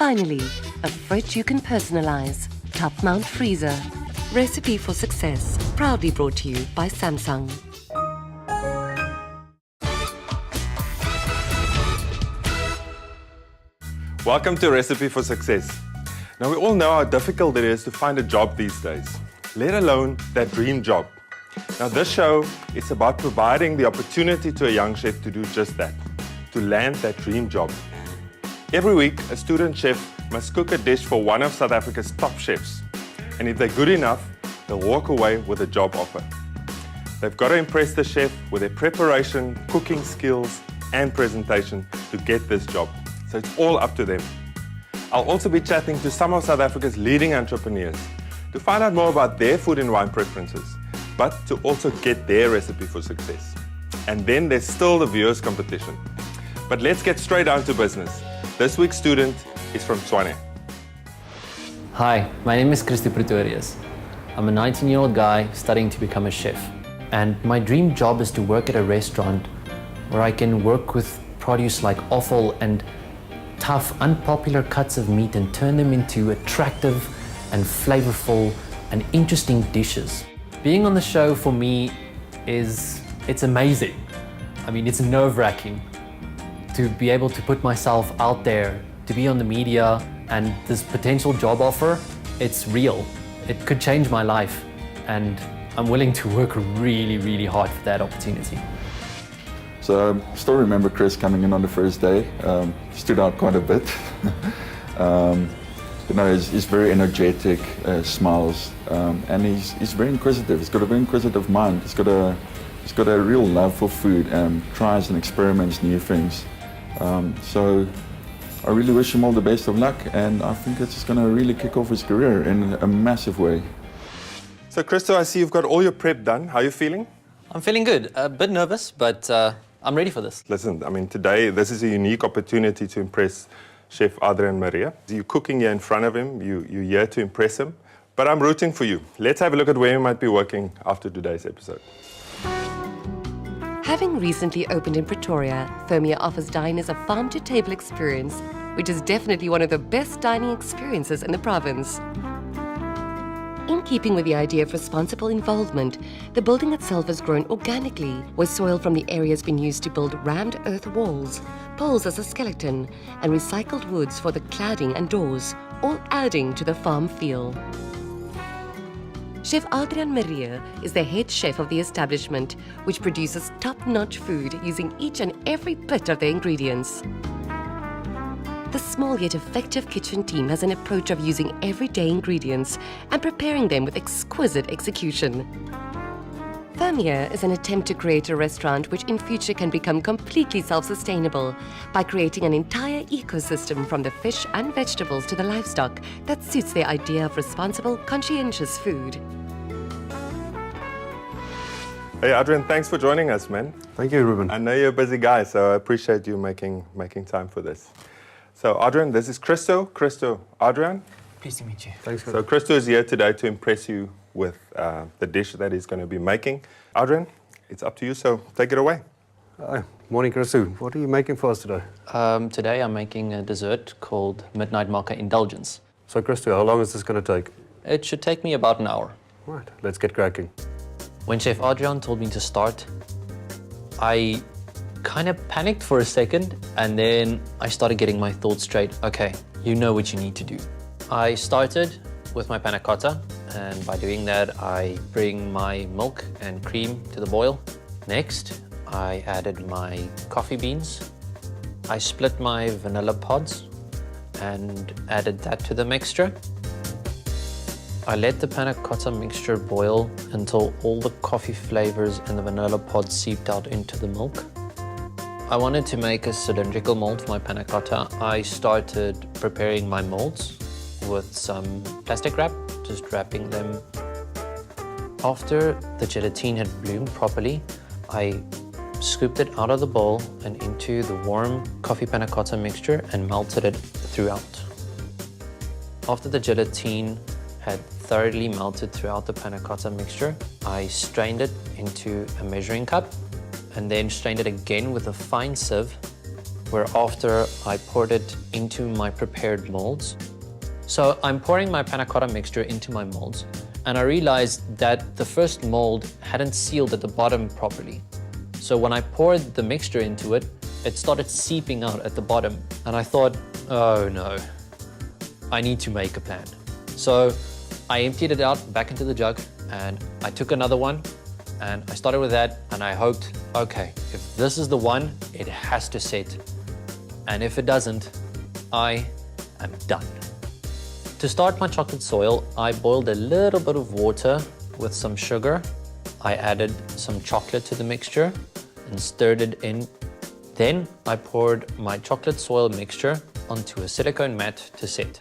finally, a fridge you can personalize. Top Mount Freezer. Recipe for Success. Proudly brought to you by Samsung. Welcome to Recipe for Success. Now, we all know how difficult it is to find a job these days, let alone that dream job. Now, this show is about providing the opportunity to a young chef to do just that, to land that dream job. Every week, a student chef must cook a dish for one of South Africa's top chefs. And if they're good enough, they'll walk away with a job offer. They've got to impress the chef with their preparation, cooking skills, and presentation to get this job. So it's all up to them. I'll also be chatting to some of South Africa's leading entrepreneurs to find out more about their food and wine preferences, but to also get their recipe for success. And then there's still the viewers competition. But let's get straight down to business. This week's student is from Tshwane. Hi, my name is Christy Pretorius. I'm a 19-year-old guy studying to become a chef. And my dream job is to work at a restaurant where I can work with produce like offal and tough, unpopular cuts of meat and turn them into attractive and flavorful and interesting dishes. Being on the show for me it's amazing. I mean, it's nerve-wracking to be able to put myself out there, to be on the media, and this potential job offer, it's real. It could change my life, and I'm willing to work really, really hard for that opportunity. So I still remember Chris coming in on the first day, stood out quite a bit. He's very energetic, smiles, and he's very inquisitive. He's got a very inquisitive mind. He's got a real love for food and tries and experiments new things. So I really wish him all the best of luck, and I think it's just going to really kick off his career in a massive way. So Christo, I see you've got all your prep done. How are you feeling? I'm feeling good, a bit nervous, but I'm ready for this. Listen, I mean, today, this is a unique opportunity to impress Chef Adrian Maria. You're cooking here in front of him, you're here to impress him, but I'm rooting for you. Let's have a look at where you might be working after today's episode. Having recently opened in Pretoria, Firmia offers diners a farm-to-table experience, which is definitely one of the best dining experiences in the province. In keeping with the idea of responsible involvement, the building itself is grown organically, with soil from the areas being used to build rammed earth walls, poles as a skeleton, and recycled woods for the cladding and doors, all adding to the farm feel. Chef Adrian Maria is the head chef of the establishment, which produces top-notch food using each and every bit of the ingredients. The small yet effective kitchen team has an approach of using everyday ingredients and preparing them with exquisite execution. Firmia is an attempt to create a restaurant which in future can become completely self-sustainable by creating an entire ecosystem from the fish and vegetables to the livestock that suits the idea of responsible, conscientious food. Hey Adrian, thanks for joining us, man. Thank you, Ruben. I know you're a busy guy, so I appreciate you making time for this. So Adrian, this is Christo. Christo, Adrian. Pleased to meet you. Thanks. So Christo is here today to impress you with the dish that he's going to be making. Adrian, it's up to you, so take it away. Hi. Morning, Christo. What are you making for us today? Today I'm making a dessert called Midnight Mocha Indulgence. So, Christo, how long is this going to take? It should take me about an hour. Right, let's get cracking. When Chef Adrian told me to start, I kind of panicked for a second, and then I started getting my thoughts straight. Okay, you know what you need to do. I started with my panna cotta, and by doing that, I bring my milk and cream to the boil. Next, I added my coffee beans. I split my vanilla pods and added that to the mixture. I let the panna cotta mixture boil until all the coffee flavors and the vanilla pods seeped out into the milk. I wanted to make a cylindrical mold for my panna cotta. I started preparing my molds with some plastic wrap, just wrapping them. After the gelatine had bloomed properly, I scooped it out of the bowl and into the warm coffee panna cotta mixture and melted it throughout. After the gelatine had thoroughly melted throughout the panna cotta mixture, I strained it into a measuring cup and then strained it again with a fine sieve whereafter I poured it into my prepared molds. So I'm pouring my panna cotta mixture into my molds, and I realized that the first mold hadn't sealed at the bottom properly. So when I poured the mixture into it, it started seeping out at the bottom, and I thought, oh no, I need to make a plan. So I emptied it out back into the jug, and I took another one, and I started with that, and I hoped, okay, if this is the one, it has to set. And if it doesn't, I am done. To start my chocolate soil, I boiled a little bit of water with some sugar. I added some chocolate to the mixture and stirred it in. Then I poured my chocolate soil mixture onto a silicone mat to set.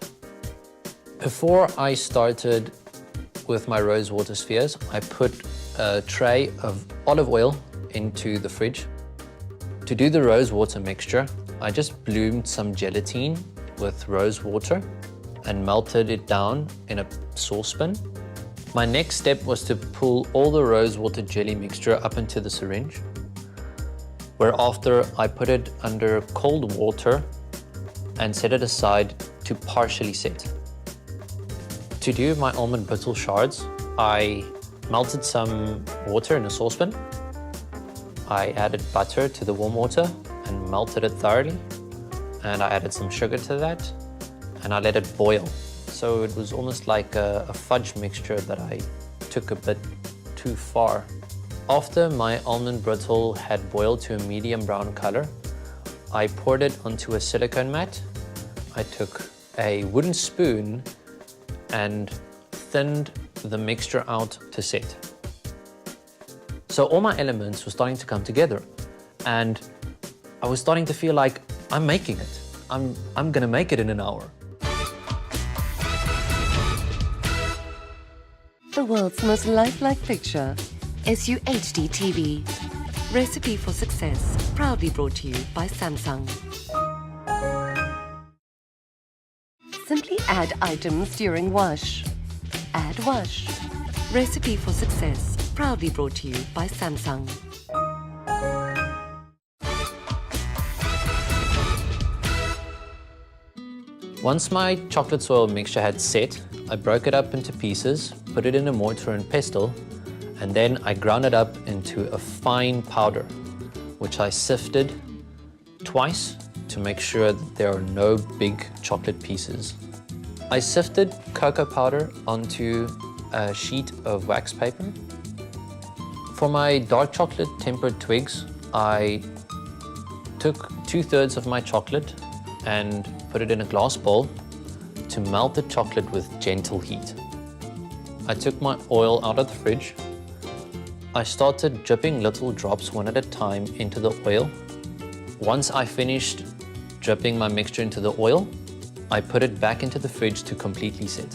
Before I started with my rose water spheres, I put a tray of olive oil into the fridge. To do the rose water mixture, I just bloomed some gelatine with rose water and melted it down in a saucepan. My next step was to pull all the rose water jelly mixture up into the syringe, whereafter I put it under cold water and set it aside to partially set. To do my almond brittle shards, I melted some water in a saucepan. I added butter to the warm water and melted it thoroughly. And I added some sugar to that and I let it boil. So it was almost like a fudge mixture that I took a bit too far. After my almond brittle had boiled to a medium brown color, I poured it onto a silicone mat. I took a wooden spoon and thinned the mixture out to set. So all my elements were starting to come together, and I was starting to feel like I'm making it. I'm gonna make it in an hour. The world's most lifelike picture, SUHD TV. Recipe for Success, proudly brought to you by Samsung. Simply add items during wash. Add wash. Recipe for Success, proudly brought to you by Samsung. Once my chocolate soil mixture had set, I broke it up into pieces, put it in a mortar and pestle, and then I ground it up into a fine powder, which I sifted twice to make sure that there are no big chocolate pieces. I sifted cocoa powder onto a sheet of wax paper. For my dark chocolate tempered twigs, I took 2/3 of my chocolate and put it in a glass bowl to melt the chocolate with gentle heat. I took my oil out of the fridge. I started dripping little drops one at a time into the oil. Once I finished dripping my mixture into the oil, I put it back into the fridge to completely set.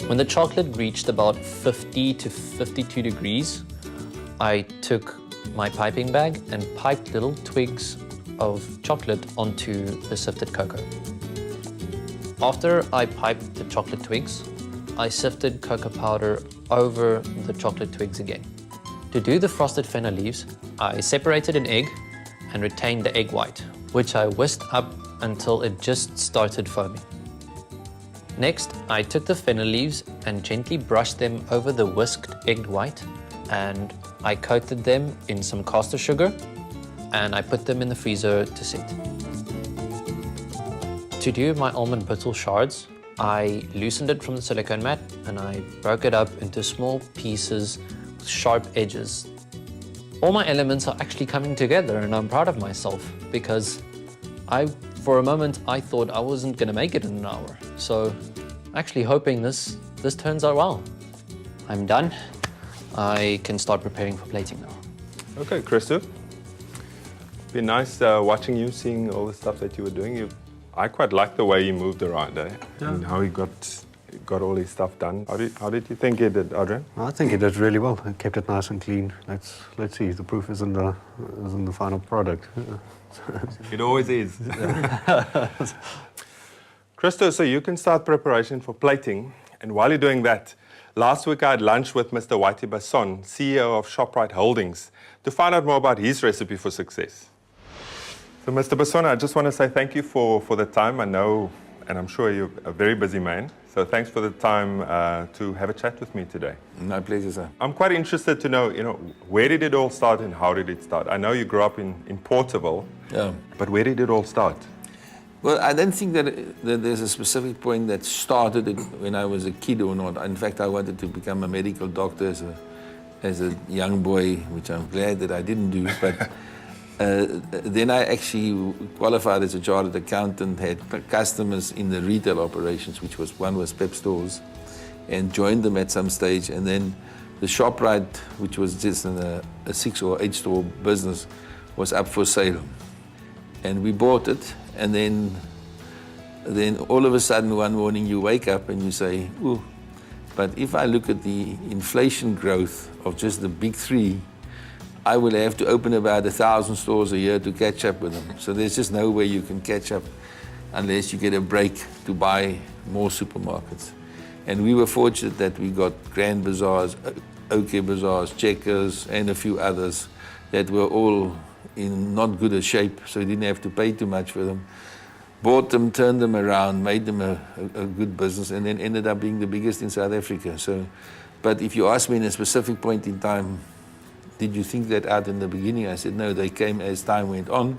When the chocolate reached about 50 to 52 degrees, I took my piping bag and piped little twigs of chocolate onto the sifted cocoa. After I piped the chocolate twigs, I sifted cocoa powder over the chocolate twigs again. To do the frosted fenna leaves, I separated an egg and retained the egg white, which I whisked up until it just started foaming. Next, I took the fenna leaves and gently brushed them over the whisked egg white, and I coated them in some caster sugar, and I put them in the freezer to set. To do my almond brittle shards, I loosened it from the silicone mat and I broke it up into small pieces with sharp edges. All my elements are actually coming together, and I'm proud of myself because for a moment, I thought I wasn't going to make it in an hour. So actually hoping this turns out well. I'm done. I can start preparing for plating now. Okay, Christo. Been nice watching you, seeing all the stuff that you were doing. I quite like the way you moved around, eh? Yeah. And how he got all his stuff done. How did you think he did, Adrian? I think he did really well. He kept it nice and clean. Let's see. The proof is in the final product. It always is. Christo, so you can start preparation for plating. And while you're doing that, last week I had lunch with Mr. Whitey Basson, CEO of Shoprite Holdings, to find out more about his recipe for success. So, Mr. Basona, I just want to say thank you for the time. I know, and I'm sure you're a very busy man. So thanks for the time to have a chat with me today. My pleasure, sir. I'm quite interested to know, where did it all start and how did it start? I know you grew up in Porterville, but where did it all start? Well, I don't think that there's a specific point that started it when I was a kid or not. In fact, I wanted to become a medical doctor as a young boy, which I'm glad that I didn't do. But then I actually qualified as a chartered accountant, had customers in the retail operations, one was Pep Stores, and joined them at some stage. And then the ShopRite, which was just a 6 or 8 store business, was up for sale. And we bought it, and then all of a sudden one morning you wake up and you say, ooh, but if I look at the inflation growth of just the big three, I will have to open about 1,000 stores a year to catch up with them. So there's just no way you can catch up unless you get a break to buy more supermarkets. And we were fortunate that we got Grand Bazaars, OK Bazaars, Checkers, and a few others that were all in not good a shape, so you didn't have to pay too much for them. Bought them, turned them around, made them a good business, and then ended up being the biggest in South Africa. So, but if you ask me in a specific point in time, did you think that out in the beginning? I said, no, they came as time went on.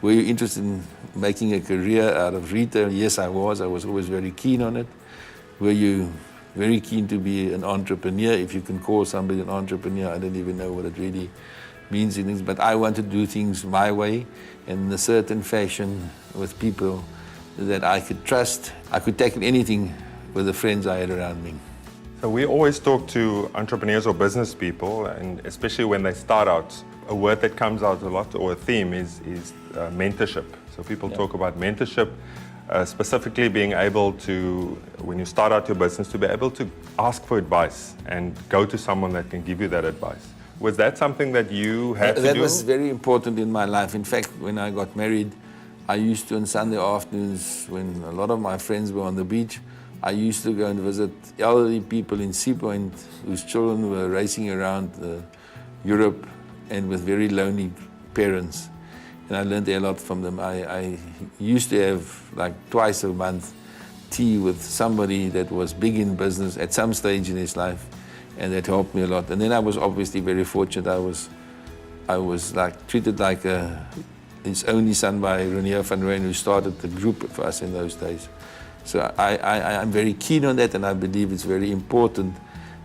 Were you interested in making a career out of retail? Yes, I was. I was always very keen on it. Were you very keen to be an entrepreneur? If you can call somebody an entrepreneur, I don't even know what it really means in things, but I want to do things my way and in a certain fashion with people that I could trust. I could tackle anything with the friends I had around me. So we always talk to entrepreneurs or business people, and especially when they start out, a word that comes out a lot, or a theme, is mentorship. So people talk about mentorship, specifically being able to, when you start out your business, to be able to ask for advice and go to someone that can give you that advice. Was that something that you had to do? That was very important in my life. In fact, when I got married, I used to, on Sunday afternoons, when a lot of my friends were on the beach, I used to go and visit elderly people in Sea Point whose children were racing around Europe and with very lonely parents. And I learned a lot from them. I used to have like twice a month tea with somebody that was big in business at some stage in his life, and that helped me a lot. And then I was obviously very fortunate. I was like treated like his only son by Renier van Rooyen, who started the group for us in those days. So I'm very keen on that, and I believe it's very important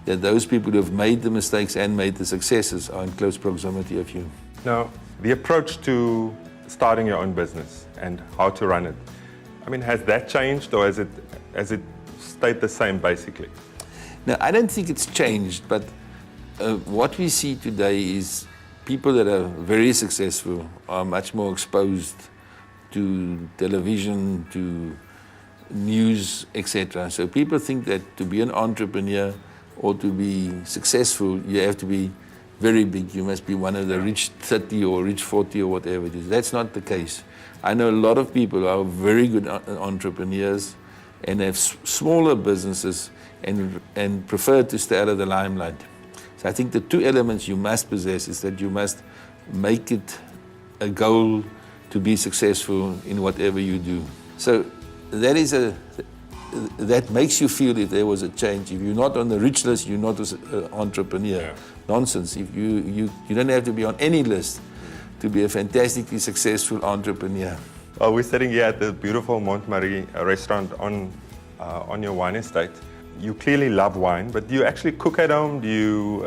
that those people who have made the mistakes and made the successes are in close proximity of you. Now, the approach to starting your own business and how to run it, I mean, has that changed, or has it stayed the same basically? Now, I don't think it's changed, but what we see today is people that are very successful are much more exposed to television, to news, etc. So people think that to be an entrepreneur or to be successful, you have to be very big. You must be one of the rich 30 or rich 40 or whatever it is. That's not the case. I know a lot of people who are very good entrepreneurs and have smaller businesses and prefer to stay out of the limelight. So I think the two elements you must possess is that you must make it a goal to be successful in whatever you do. So that makes you feel if there was a change. If you're not on the rich list, you're not an entrepreneur. Yeah. Nonsense. If you don't have to be on any list to be a fantastically successful entrepreneur. Well, we're sitting here at the beautiful Montmarie restaurant on your wine estate. You clearly love wine, but do you actually cook at home? Do you...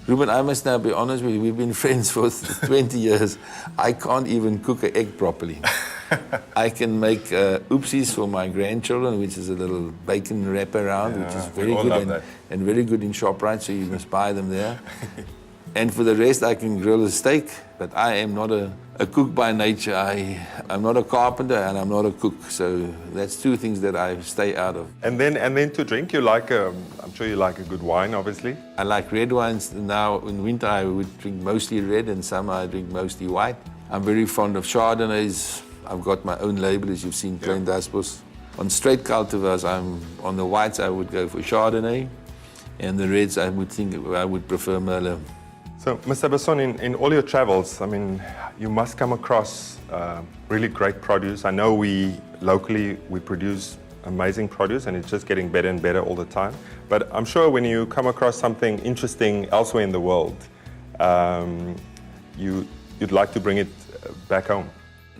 Ruben, I must now be honest with you. We've been friends for 20 years. I can't even cook an egg properly. I can make oopsies for my grandchildren, which is a little bacon wraparound, which is very good and very good in ShopRite, so you must buy them there. And for the rest, I can grill a steak, but I am not a cook by nature. I'm not a carpenter and I'm not a cook, so that's two things that I stay out of. And then to drink, you like I'm sure you like a good wine, obviously. I like red wines. Now in winter I would drink mostly red, and summer I drink mostly white. I'm very fond of Chardonnays. I've got my own label, as you've seen, Klein Dasbos. On straight cultivars, on the whites I would go for Chardonnay, and the reds I would prefer Merlot. So, Mr. Basson, in all your travels, I mean, you must come across really great produce. I know locally we produce amazing produce and it's just getting better and better all the time. But I'm sure when you come across something interesting elsewhere in the world, you'd like to bring it back home.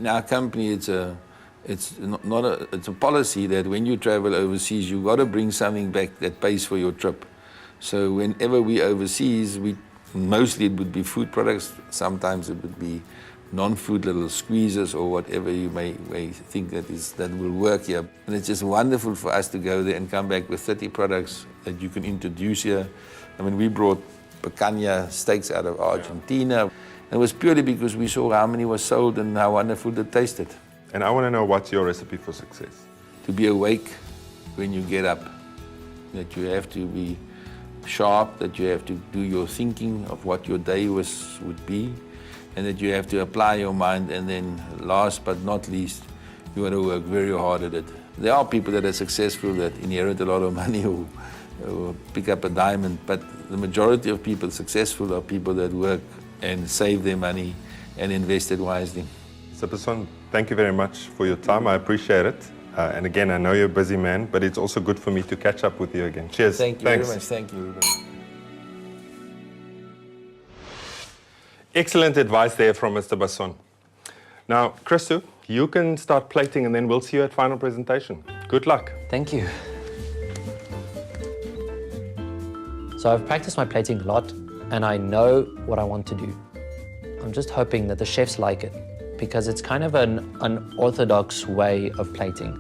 In our company, it's a policy that when you travel overseas, you've got to bring something back that pays for your trip. So whenever we overseas, mostly it would be food products. Sometimes it would be non-food little squeezes or whatever you may think that will work here. And it's just wonderful for us to go there and come back with 30 products that you can introduce here. I mean, we brought picanha steaks out of Argentina. It was purely because we saw how many were sold and how wonderful it tasted. And I want to know what's your recipe for success? To be awake when you get up, that you have to be sharp, that you have to do your thinking of what your day would be, and that you have to apply your mind, and then last but not least, you want to work very hard at it. There are people that are successful that inherit a lot of money or pick up a diamond, but the majority of people successful are people that work and save their money and invest it wisely. Mr. Basson, thank you very much for your time. I appreciate it. And again, I know you're a busy man, but it's also good for me to catch up with you again. Cheers. Thank you Thanks. very much. Thank you, Ruben. Excellent advice there from Mr. Basson. Now, Christo, you can start plating and then we'll see you at final presentation. Good luck. Thank you. So I've practiced my plating a lot and I know what I want to do. I'm just hoping that the chefs like it because it's kind of an unorthodox way of plating.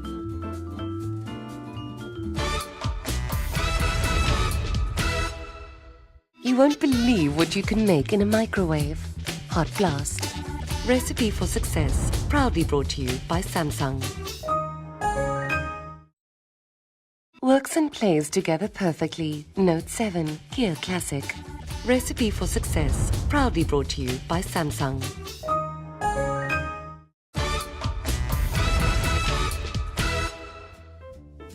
You won't believe what you can make in a microwave. Hot Blast. Recipe for success. Proudly brought to you by Samsung. Works and plays together perfectly. Note 7. Gear Classic. Recipe for success. Proudly brought to you by Samsung.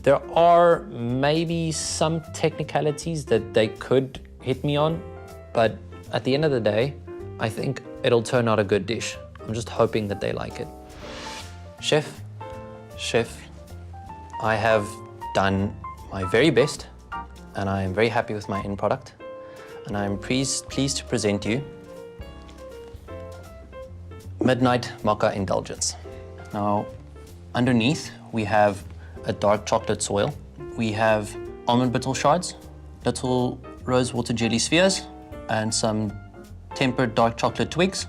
There are maybe some technicalities that they could hit me on, but at the end of the day, I think it'll turn out a good dish. I'm just hoping that they like it. Chef, I have done my very best and I am very happy with my end product. And I'm pleased to present you Midnight Mocha Indulgence. Now, underneath we have a dark chocolate soil. We have almond brittle shards, little rose water jelly spheres, and some tempered dark chocolate twigs.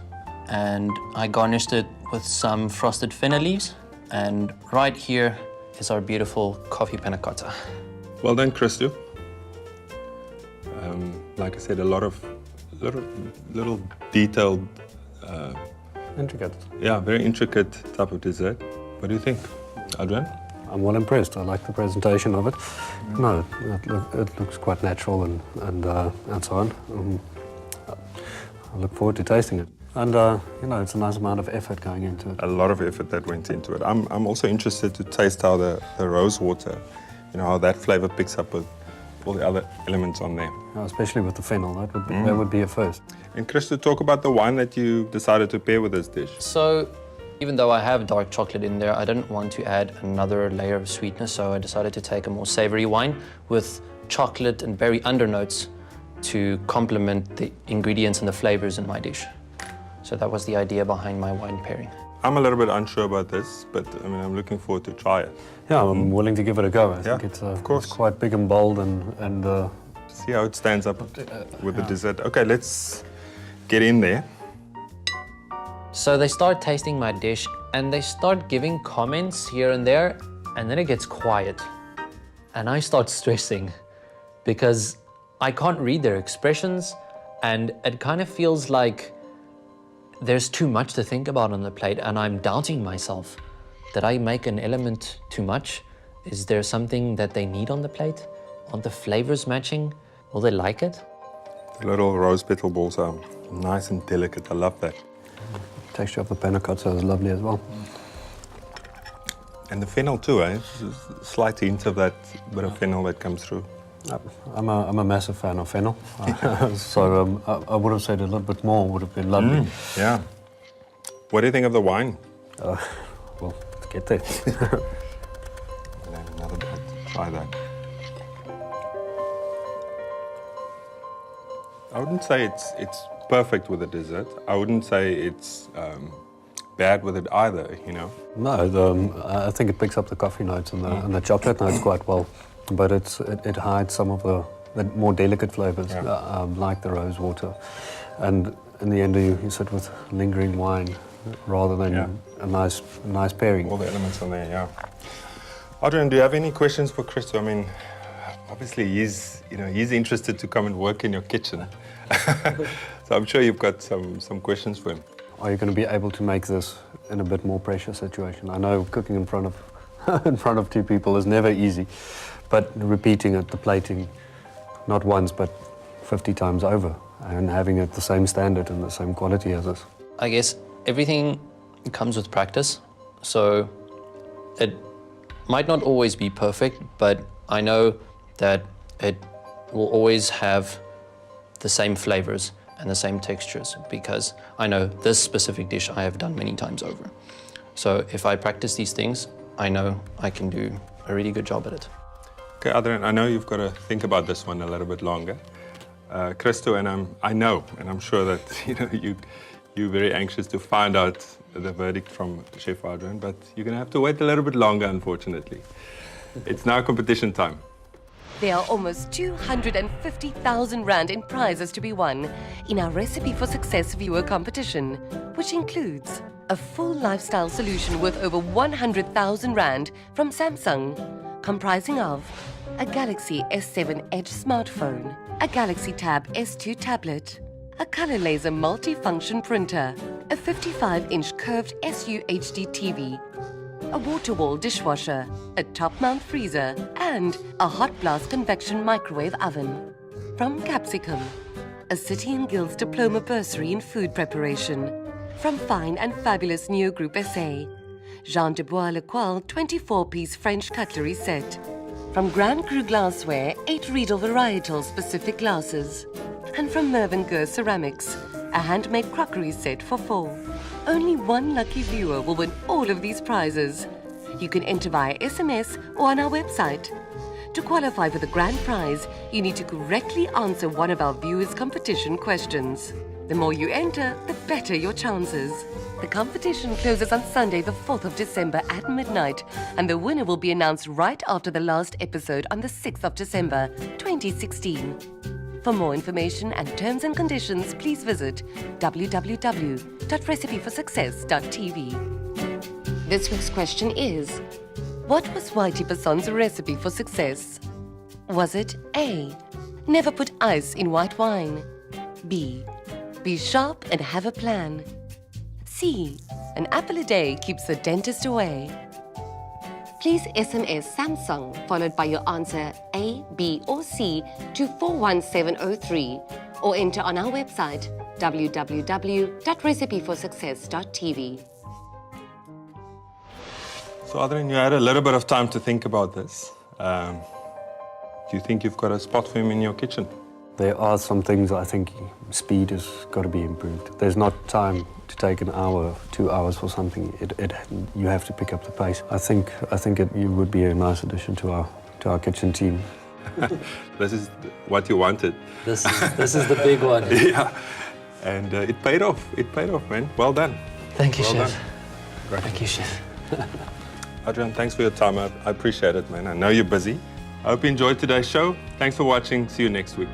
And I garnished it with some frosted fennel leaves. And right here is our beautiful coffee panna cotta. Well done, Christo. Like I said, a lot of little detailed, Intricate. yeah, very intricate type of dessert. What do you think, Adrian? I'm well impressed. I like the presentation of it. No, it looks quite natural and so on. I look forward to tasting it. And you know, it's a nice amount of effort going into it. A lot of effort that went into it. I'm also interested to taste how the rose water, you know, how that flavor picks up with all the other elements on there. Especially with the fennel, that would be a first. And Christo, talk about the wine that you decided to pair with this dish. So, even though I have dark chocolate in there, I didn't want to add another layer of sweetness, so I decided to take a more savory wine with chocolate and berry undernotes to complement the ingredients and the flavors in my dish. So that was the idea behind my wine pairing. I'm a little bit unsure about this, but I mean, I'm looking forward to try it. Yeah, I'm willing to give it a go. I think of course. it's quite big and bold and See how it stands up with the dessert. Okay, let's get in there. So they start tasting my dish and they start giving comments here and there, and then it gets quiet. And I start stressing because I can't read their expressions, and it kind of feels like there's too much to think about on the plate, and I'm doubting myself. Did I make an element too much? Is there something that they need on the plate? Aren't the flavors matching? Will they like it? The little rose petal balls are nice and delicate. I love that. the texture of the panna cotta is lovely as well. And the fennel too, eh? Slight hint of that bit of fennel that comes through. I'm a massive fan of fennel, so I would have said a little bit more would have been lovely. Yeah. What do you think of the wine? Well, let's get there. I'll have another bit. Try that. I wouldn't say it's perfect with a dessert. I wouldn't say it's bad with it either, you know. No, I think it picks up the coffee notes and the chocolate notes quite well, but it hides some of the more delicate flavors, like the rose water. And in the end, you sit with lingering wine rather than a nice pairing. All the elements on there, yeah. Adrian, do you have any questions for Christo? I mean, obviously he's interested to come and work in your kitchen. So I'm sure you've got some questions for him. Are you going to be able to make this in a bit more pressure situation? I know cooking in front of two people is never easy, but repeating it, the plating, not once but 50 times over, and having it the same standard and the same quality as us. I guess everything comes with practice, so it might not always be perfect, but I know that it will always have the same flavors and the same textures, because I know this specific dish I have done many times over. So if I practice these things, I know I can do a really good job at it. Okay, Adrian, I know you've got to think about this one a little bit longer. Christo, and I know, and I'm sure that you're very anxious to find out the verdict from Chef Adrian, but you're going to have to wait a little bit longer, unfortunately. It's now competition time. There are almost 250,000 Rand in prizes to be won in our Recipe for Success viewer competition, which includes a full lifestyle solution worth over 100,000 Rand from Samsung, comprising of a Galaxy S7 Edge smartphone, a Galaxy Tab S2 tablet, a color laser multi-function printer, a 55-inch curved SU HD TV, a water wall dishwasher, a top mount freezer, and a hot blast convection microwave oven. From Capsicum, a City and Guilds diploma bursary in food preparation. From Fine and Fabulous Neo Group SA, Jean de Bois Lequal 24-piece French cutlery set. From Grand Cru Glassware, 8 Riedel varietal specific glasses. And from Mervyn Gurr Ceramics, a handmade crockery set for 4. Only one lucky viewer will win all of these prizes. You can enter via SMS or on our website. To qualify for the grand prize, you need to correctly answer one of our viewers' competition questions. The more you enter, the better your chances. The competition closes on Sunday, the 4th of December at midnight, and the winner will be announced right after the last episode on the 6th of December, 2016. For more information and terms and conditions, please visit www.recipeforsuccess.tv. This week's question is, what was Whitey Basson's recipe for success? Was it A, never put ice in white wine? B, be sharp and have a plan? C, an apple a day keeps the dentist away? Please SMS Samsung followed by your answer A, B or C to 41703 or enter on our website www.recipeforsuccess.tv. So Adrian, you had a little bit of time to think about this. Do you think you've got a spot for him in your kitchen? There are some things I think speed has got to be improved. There's not time to take an hour, 2 hours for something. You have to pick up the pace. I think you would be a nice addition to our kitchen team. This is what you wanted. This is the big one. Yeah, and it paid off. It paid off, man. Well done. Thank you, Well Chef. done. Great. Thank you, Chef. Adrian, thanks for your time. I appreciate it, man. I know you're busy. I hope you enjoyed today's show. Thanks for watching. See you next week.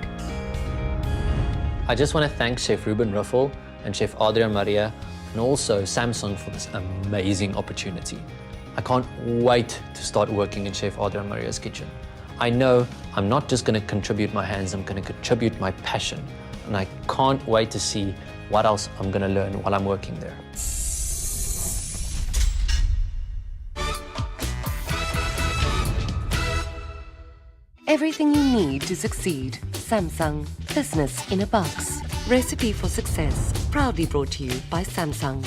I just want to thank Chef Ruben Ruffel and Chef Adrian Maria, and also Samsung for this amazing opportunity. I can't wait to start working in Chef Adrian Maria's kitchen. I know I'm not just going to contribute my hands, I'm going to contribute my passion. And I can't wait to see what else I'm going to learn while I'm working there. Everything you need to succeed. Samsung. Business in a box. Recipe for Success. Proudly brought to you by Samsung.